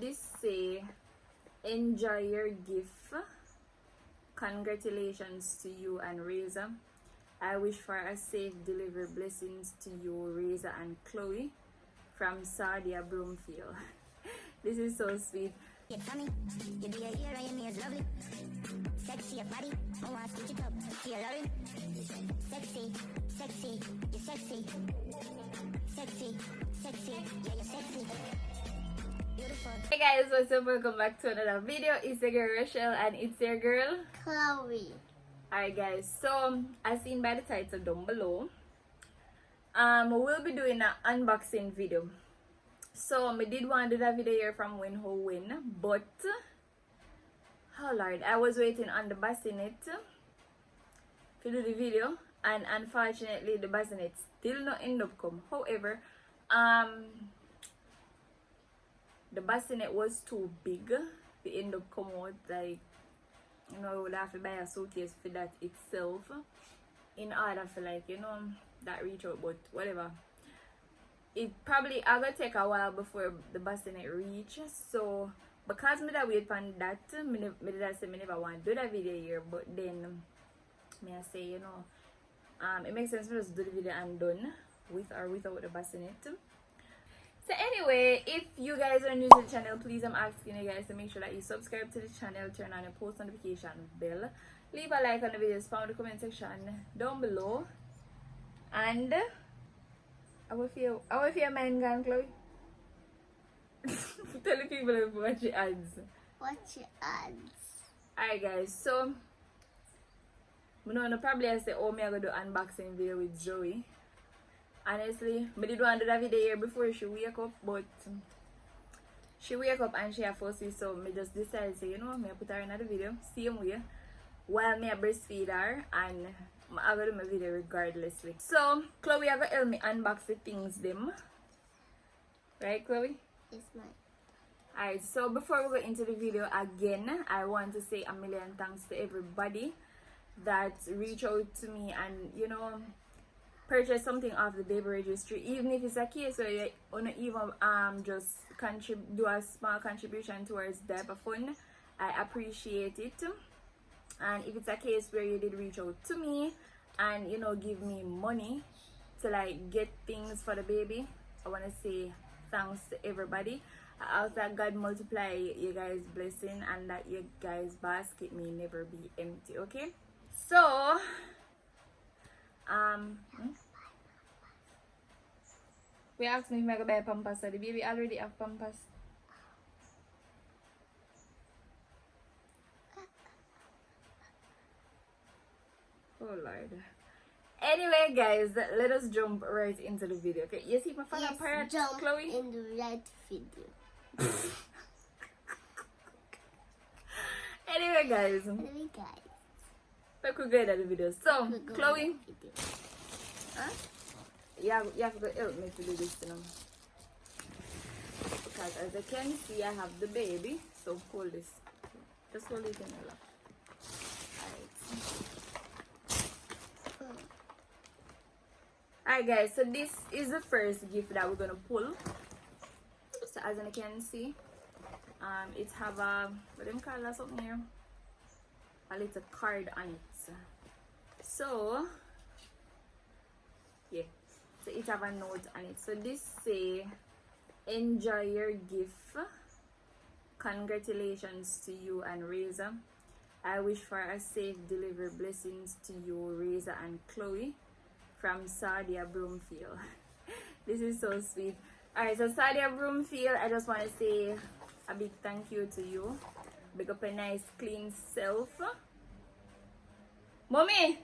this say, enjoy your gift. Congratulations to you and Reza. I wish for a safe delivery. Blessings to you, Reza and Chloe, from Sadia Broomfield. This is so sweet. You tummy, you do your ear and your nails lovely. Sexy, your body, I want to switch it up. Feel lovely. Sexy, sexy, you're sexy. Sexy, sexy, yeah, you're sexy. Beautiful. Hey guys, what's up? Welcome back to another video. It's your girl Rochelle and it's your girl Chloe. Alright guys, so as seen by the title down below, we'll be doing an unboxing video. So I did want to do that video here from Win Ho Win, but oh lord, I was waiting on the bassinet to do the video, and unfortunately the bassinet still not end up come. However, the bassinet was too big to end up come out. Like, you know, we'll have to buy a suitcase for that itself in order for, like, you know, that reach out. But whatever, it probably I gonna take a while before the bassinet reach. So because me that wait on that, me did say me never want to do that video here. But then me I say, you know, it makes sense for us to do the video and done with or without the bassinet. So anyway, if you guys are new to the channel, please I'm asking you guys to make sure that you subscribe to the channel, turn on your post notification bell, leave a like on the video, spam the comment section down below, and I will feel man gone, Chloe. Tell the people to watch your ads. Watch your ads. Alright guys, so I know probably I say, oh, me I gonna do unboxing video with Zoe. Honestly, I did want to do that video here before she wake up, but she wake up and she have fussy, so I just decided to say, you know, I put her in the video, same way, while I breastfeed her, and I'm going to do my video regardlessly. So, Chloe, I'm going to help me unbox the things them. Right, Chloe? Yes, ma'am. Alright, so before we go into the video again, I want to say a million thanks to everybody that reached out to me and, you know, purchase something off the baby registry, even if it's a case where you wanna even just do a small contribution towards diaper fund. I appreciate it. And if it's a case where you did reach out to me and, you know, give me money to like get things for the baby, I want to say thanks to everybody. I ask that God multiply you guys' blessing and that you guys' basket may never be empty. Okay, so we asked me if I could buy pampers, so the baby already have pampers. Oh lord. Anyway guys, let us jump right into the video. Okay, you see my father part, jump Chloe? in the right video. Anyway guys, let's go get at the video. So Chloe, huh? You have to help me to do this, you know, because as you can see I have the baby. So hold this, just hold it in your lap. Alright guys, so this is the first gift that we're gonna pull. So as you can see, it have a, what do you call that, something here, a little card on it. So yeah, so it have a note on it. So this say, enjoy your gift. Congratulations to you and Reza. I wish for a safe delivery. Blessings to you, Reza and Chloe, from Sadia Broomfield. This is so sweet. Alright, so Sadia Broomfield, I just want to say a big thank you to you. Big up a nice clean self. Mommy!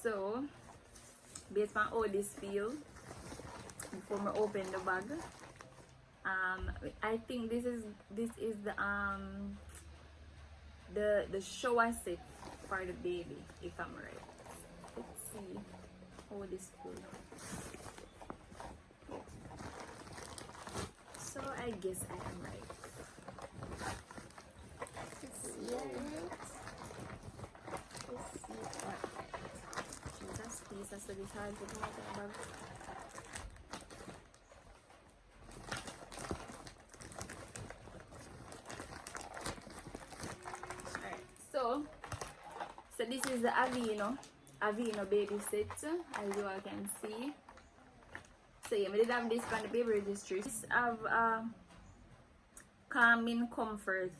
So, based on how this feel, before I open the bag, I think this is the shower set for the baby, if I'm right. Let's see how this feels. So I guess I am right. Let's see it. Let's see what. Jesus, please, that's what it's hard to do. this is the Avino baby set, as you all can see. So yeah, we did have this from the baby registry. This have calming comfort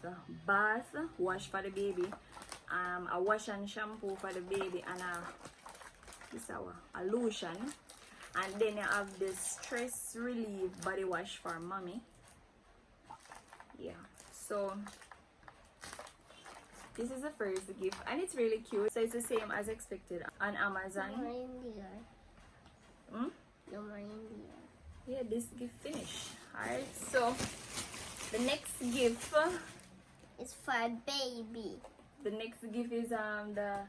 bath wash for the baby, a wash and shampoo for the baby, and a lotion. And then you have the stress relief body wash for mommy. Yeah, so this is the first gift and it's really cute. So it's the same as expected on Amazon. No more in there. No more in there. Yeah, this gift finished. Alright, so the next gift It's for baby. the next gift is the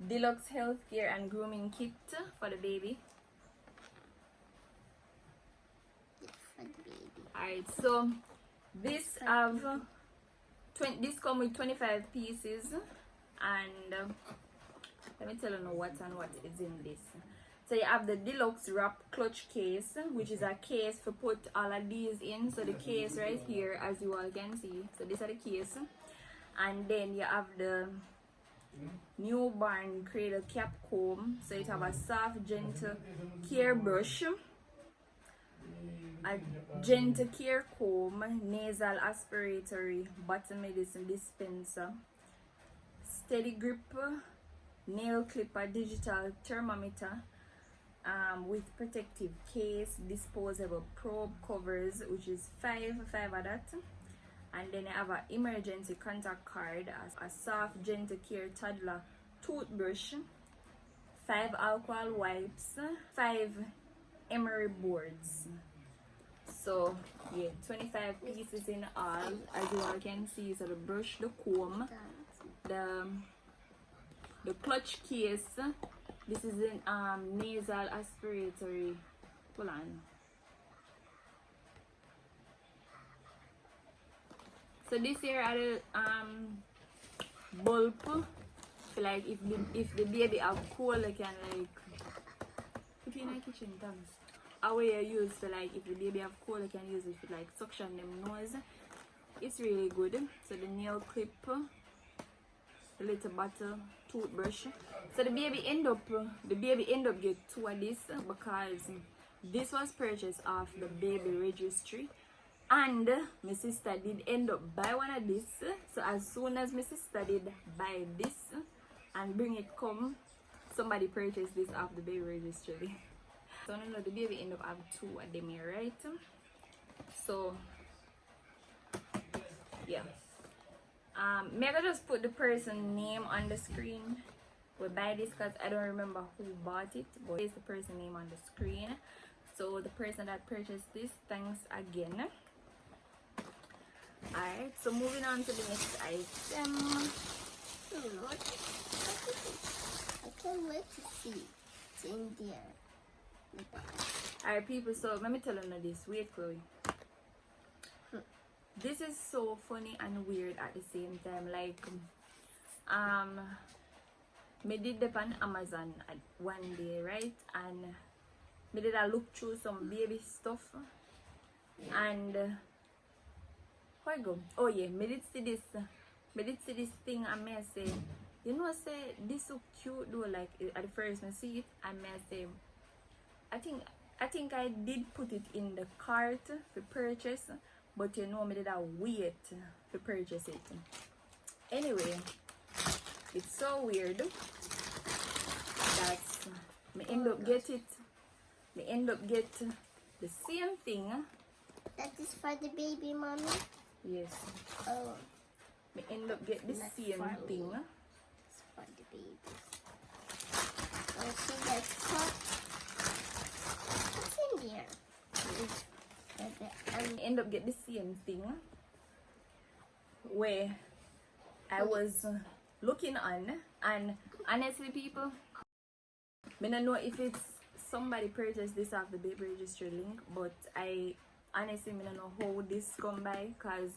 deluxe healthcare and grooming kit for the baby. It's for the baby. Alright, so this have this come with 25 pieces, and let me tell you now what is in this. So you have the deluxe wrap clutch case, which is a case to put all of these in. So the case right here, as you all can see, so these are the case. And then you have the newborn cradle cap comb, so it have a soft gentle care brush, a gentle care comb, nasal aspiratory bottle medicine dispenser, steady grip nail clipper, digital thermometer with protective case, disposable probe covers, which is five of that. And then I have an emergency contact card, a soft gentle care toddler toothbrush, 5 alcohol wipes, 5 emery boards. So yeah, 25 pieces in all, as you all can see. So the brush, the comb, the clutch case. This is in nasal aspiratory. Hold on. So this here are the bulb. So like if the baby have cold, I can like put in the kitchen tongues. How you use for like if the baby have cold, I can use it for like suction them nose. It's really good. So the nail clip, the little bottle, toothbrush. So the baby end up get 2 of this because this was purchased off the baby registry. And my sister did end up buy one of this. So as soon as my sister did buy this and bring it come, somebody purchased this off the baby registry. So no, the baby end up have 2 of them here, right? So yeah. Maybe I just put the person name on the screen. We buy this because I don't remember who bought it, but it's the person name on the screen. So the person that purchased this, thanks again. Alright, so moving on to the next item. I can't wait to see it's in there. Alright people, so let me tell you this. Wait, Chloe. This is so funny and weird at the same time. Like me did it on Amazon at one day, right? And me did I look through some baby stuff, and how I go? Oh yeah, me did see this thing, and me say, you know, say this so cute though. Like at the first me see it, and me say, I think I did put it in the cart for purchase, but you know me did I wait to purchase it. Anyway, it's so weird that me end up get the same thing. That is for the baby, mommy? Yes. Oh. Me end up get the Not same for thing. me. It's for the baby. Oh, see that cup? What's in here? Me end up get the same thing where I was looking on, and honestly people, I don't know if it's somebody purchased this off the baby registry link, but I honestly don't know how this come by, because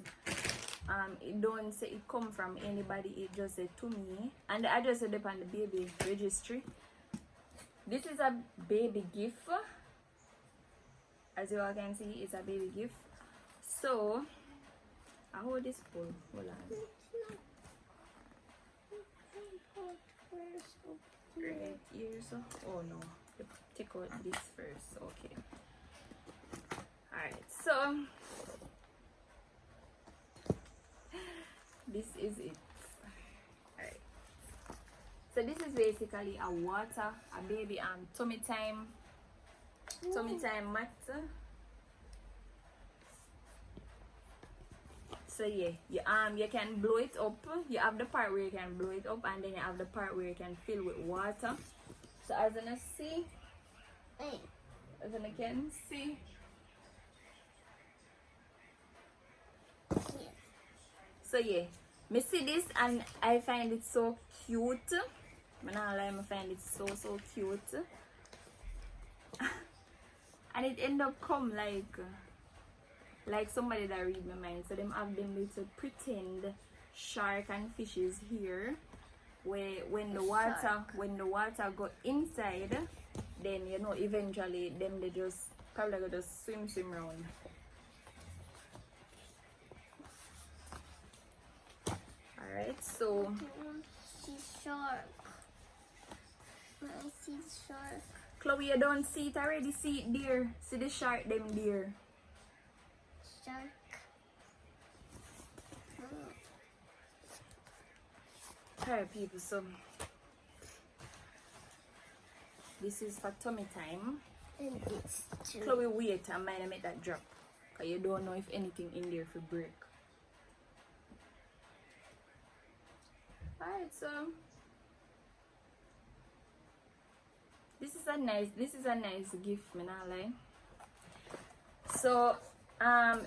it don't say it come from anybody, it just said to me, and the address is up on the baby registry. This is a baby gift. As you all can see, it's a baby gift. So I hold this full. Hold on. first. Okay. Right here, so oh no, take out this first. Okay. Alright, so this is it. Alright. So this is basically a water, a baby tummy time mat. So yeah, you can blow it up. You have the part where you can blow it up, and then you have the part where you can fill with water. So as you can see, as you can see, so yeah, me see this and I find it so cute. I find it so cute, and it end up come like somebody that read my mind. So them have them little pretend shark and fishes here, where when the water go inside, then you know eventually them they just probably go just swim around. Alright, so see shark. I see shark. Chloe, you don't see it already. See it there. See the shark them there. Shark. Alright people, so this is for tummy time. And it's too. Chloe, wait, I might make that drop, because you don't know if anything in there for break. Alright, so this is a nice gift, me not lie. So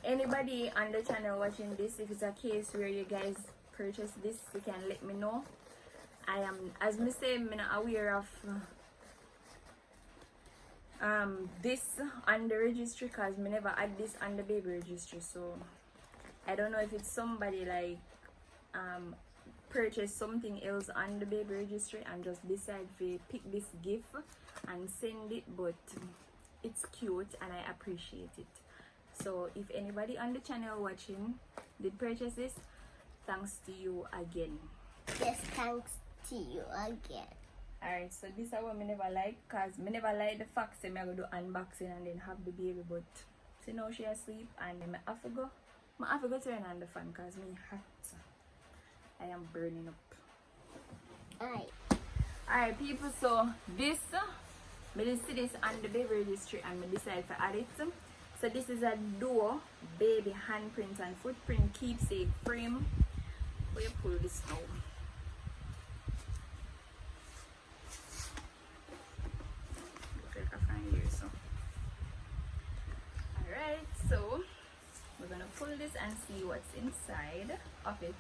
anybody on the channel watching this, if it's a case where you guys purchase this, you can let me know. I am, as me say, I'm not aware of this on the registry, because me never had this on the baby registry. So I don't know if it's somebody like purchase something else on the baby registry and just decide to pick this gift and send it, but it's cute and I appreciate it. So if anybody on the channel watching did purchase this, thanks to you again. Yes, thanks to you again. Alright, so this is what I never like, because I never like the fact that I'm going to do unboxing and then have the baby, but see now she asleep and then I have to go turn on the fan because me hot. I am burning up. Alright people, so this, I didn't see this on the baby registry and I decided to add it. So this is a duo baby handprint and footprint keepsake frame. Where you pull this now? Look like I find here, so. Alright, so we're gonna pull this and see what's inside of it.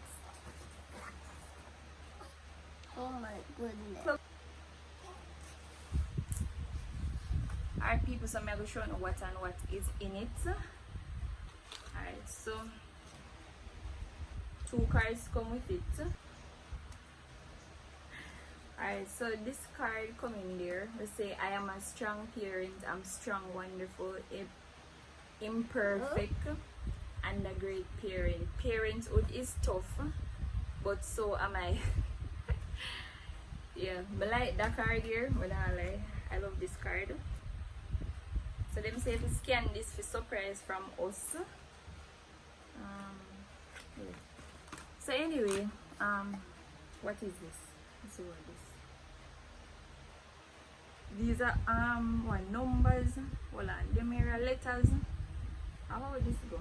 Oh my goodness. Alright people, so I'm going to show you what and what is in it. Alright, so 2 cards come with it. Alright, so this card come in there. We say, I am a strong parent, I'm strong, wonderful, imperfect, and a great parent. Parenthood is tough, but so am I. Yeah, I like that card here, but I love this card. So them say to scan this for surprise from us. Yeah. So anyway, what is this? Let's see what this. These are what numbers? Hold on, them here are letters. How would this go?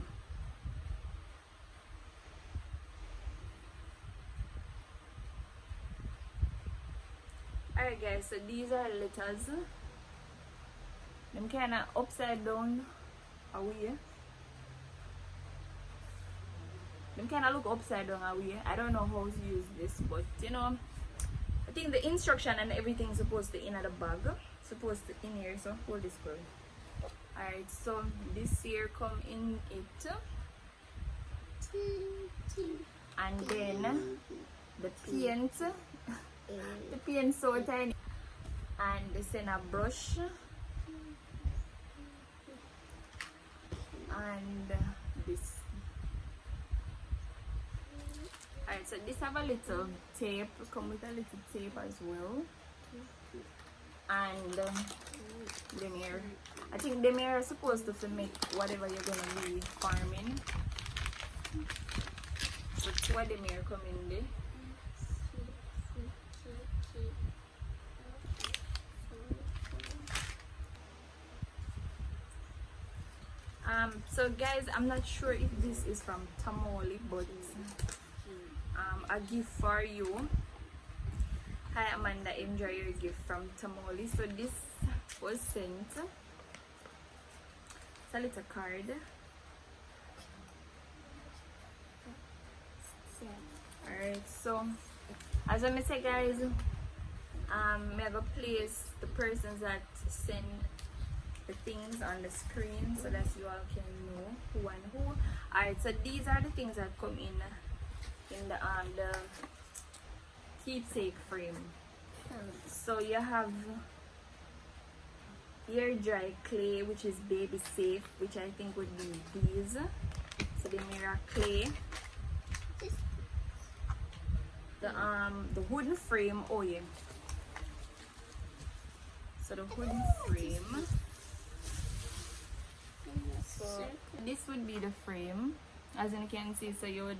Alright guys, so these are letters. Them kinda upside down away. Them kinda look upside down away. I don't know how to use this, but you know, I think the instruction and everything is supposed to in the bag. Supposed to in here, so hold this girl. Alright, so this here come in it. And then the paint. The paint so tiny. And this in a brush. And this. Alright, Alright, so this have a little tape, come with a little tape as well. And the mirror. I think the mirror is supposed to make whatever you're gonna be farming. So two of the mirror come in there. So guys, I'm not sure if this is from Tamale, but a gift for you. Hi Amanda, enjoy your gift from Tamale. So this was sent. It's a little card. Alright, so as I say guys, I'm gonna place the persons that send the things on the screen so that you all can know who and who. Alright, so these are the things that come in the keepsake frame. So you have air dry clay, which is baby safe, which I think would be these. So the mirror clay, the wooden frame. Oh yeah, so the wooden frame. So this would be the frame, as you can see. So you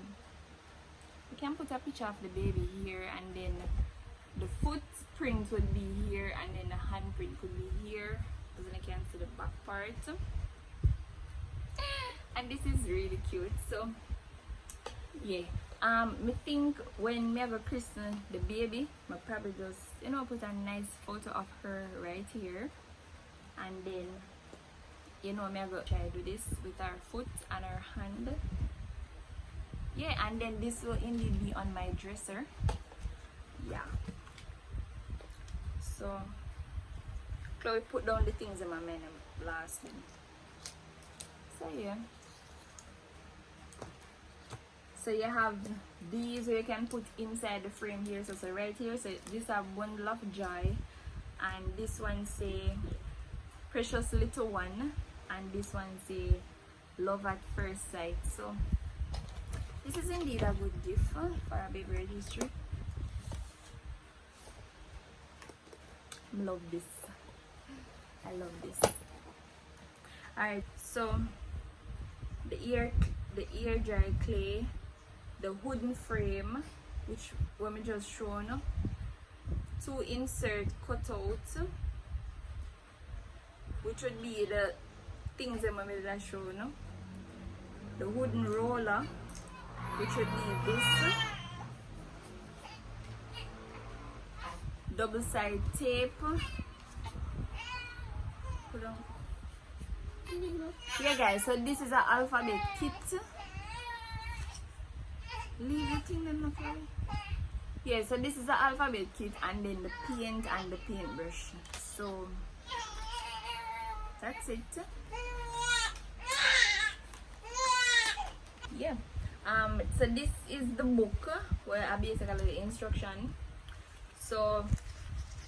can put a picture of the baby here, and then the footprint would be here, and then the handprint could be here, as you can see the back part. And this is really cute. So yeah, me think when me go christen the baby, I probably just put a nice photo of her right here, and then me go try to do this with our foot and our hand. Yeah, and then this will indeed be on my dresser. Yeah. So Chloe put down the things in my menu last week. So yeah. So you have these where you can put inside the frame here. So right here, so this have bundle of joy, and this one say precious little one, and this one say love at first sight. So this is indeed a good gift for a baby registry. I love this. I love this. Alright, so the ear dry clay, the wooden frame, which we just shown, two insert cutout, which would be the things that we just shown, the wooden roller, which would be this, double side tape. Put on. Yeah guys, so this is an alphabet kit. Leave the thing then, okay? Yeah, so this is an alphabet kit, and then the paint and the paintbrush. So that's it. Yeah. So this is the book where I basically the instruction. So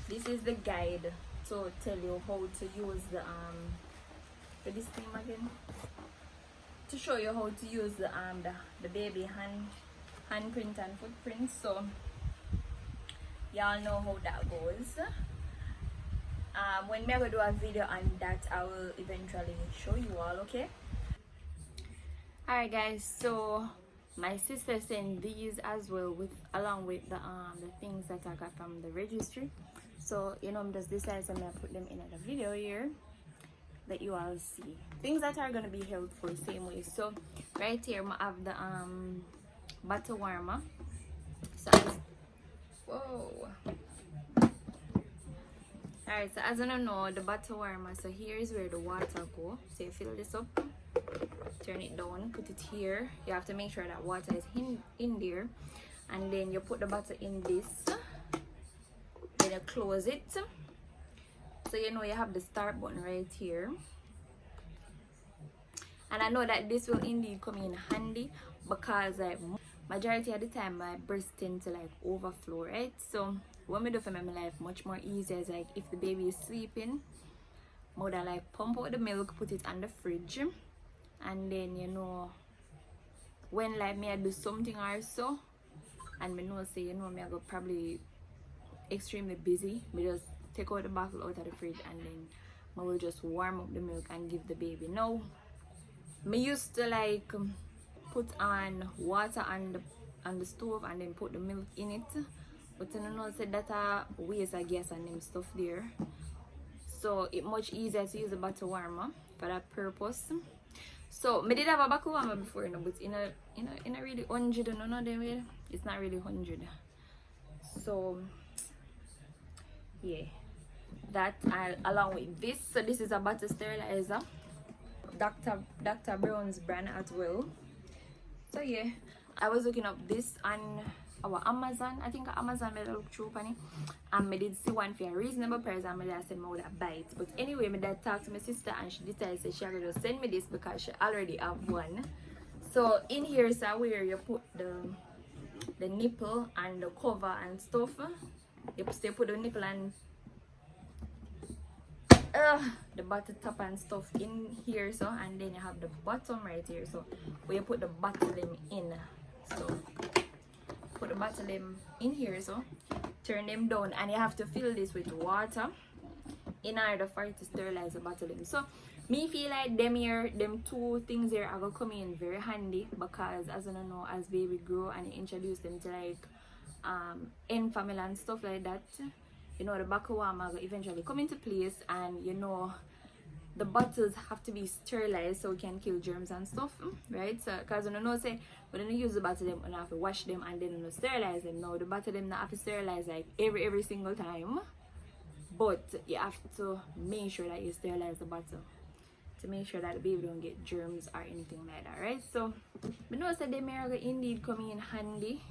this is the guide to tell you how to use the this thing again, to show you how to use the baby handprint and footprint. So y'all know how that goes. When me go do a video on that, I will eventually show you all. Okay. Alright guys, so my sister sent these as well, along with the things that I got from the registry. So I'm just decided I'm gonna put them in the video here, that you all see things that are gonna be helpful same way. So right here I have the butter warmer. So whoa. Alright, so as you know, the butter warmer, so here is where the water go. So you fill this up, turn it down, put it here. You have to make sure that water is in there, and then you put the butter in this, then you close it. So you have the start button right here, and I know that this will indeed come in handy, because majority of the time my breast tend to overflow, right? So what me do for my life much more easier is if the baby is sleeping, I would pump out the milk, put it on the fridge, and then when me I do something or so, and me know say, you know, me I go probably extremely busy. Me just take out the bottle out of the fridge and then I will just warm up the milk and give the baby. Now, me used to like put on water on the stove and then put the milk in it, but you know said that waste of gas and them stuff there, so it's much easier to use a bottle warmer for that purpose. So me did have a bottle warmer before, you know, but in a really 100, you know, them it's not really 100. So yeah, that along with this. So this is a bottle sterilizer, Dr. Brown's brand as well. So yeah, I was looking up this on our Amazon. I think Amazon made a look through on it, and I did see one for a reasonable price, and I said I would buy it. But anyway, my dad talked to my sister and she decided she would just send me this because she already have one. So in here is where you put the nipple and the cover and stuff. You put the nipple and the bottom top and stuff in here, so, and then you have the bottom right here, so where you put the bottom in. So put the bottom in here, so turn them down, and you have to fill this with water in order for it to sterilize the bottom. So me feel like them two things here are gonna come in very handy, because as you know, as baby grow and you introduce them to like end family and stuff like that, you know, the bottle warmer will eventually come into place, and you know the bottles have to be sterilized so we can kill germs and stuff, right? So because you know say when you use the bottle them, you have to wash them and then you sterilize them. Now the bottle them not have to sterilize like every single time, but you have to make sure that you sterilize the bottle to make sure that the baby don't get germs or anything like that, right? So but know say them are indeed come in handy,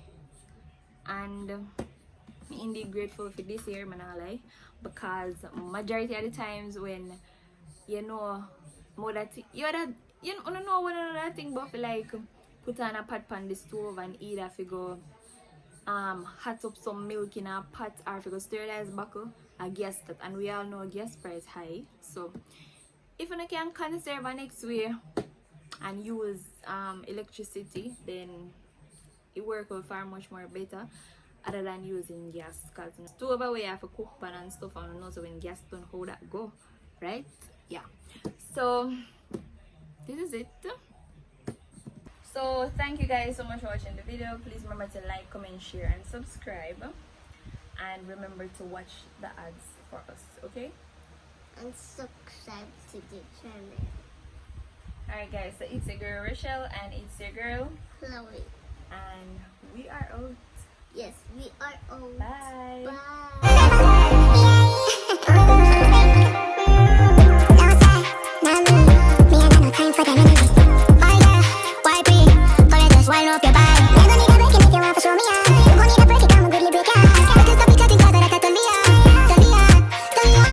and I'm indeed grateful for this year, man, I lie, because majority of the times when you know more that you don't know one another thing, but for like put on a pot on the stove and either figure hot up some milk in a pot or figure sterilize buckle a gas that, and we all know gas price high. So if you can conserve next way and use electricity, then it works out far much more better other than using gas, because stove where you have to cook pan and stuff, and also when gas don't how that go, right? Yeah, so this is it. So thank you guys so much for watching the video. Please remember to like, comment, share and subscribe, and remember to watch the ads for us, okay? And subscribe to the channel. Alright guys, so it's your girl Rochelle and it's your girl Chloe. and we are out. Yes, we are old. Bye. Bye.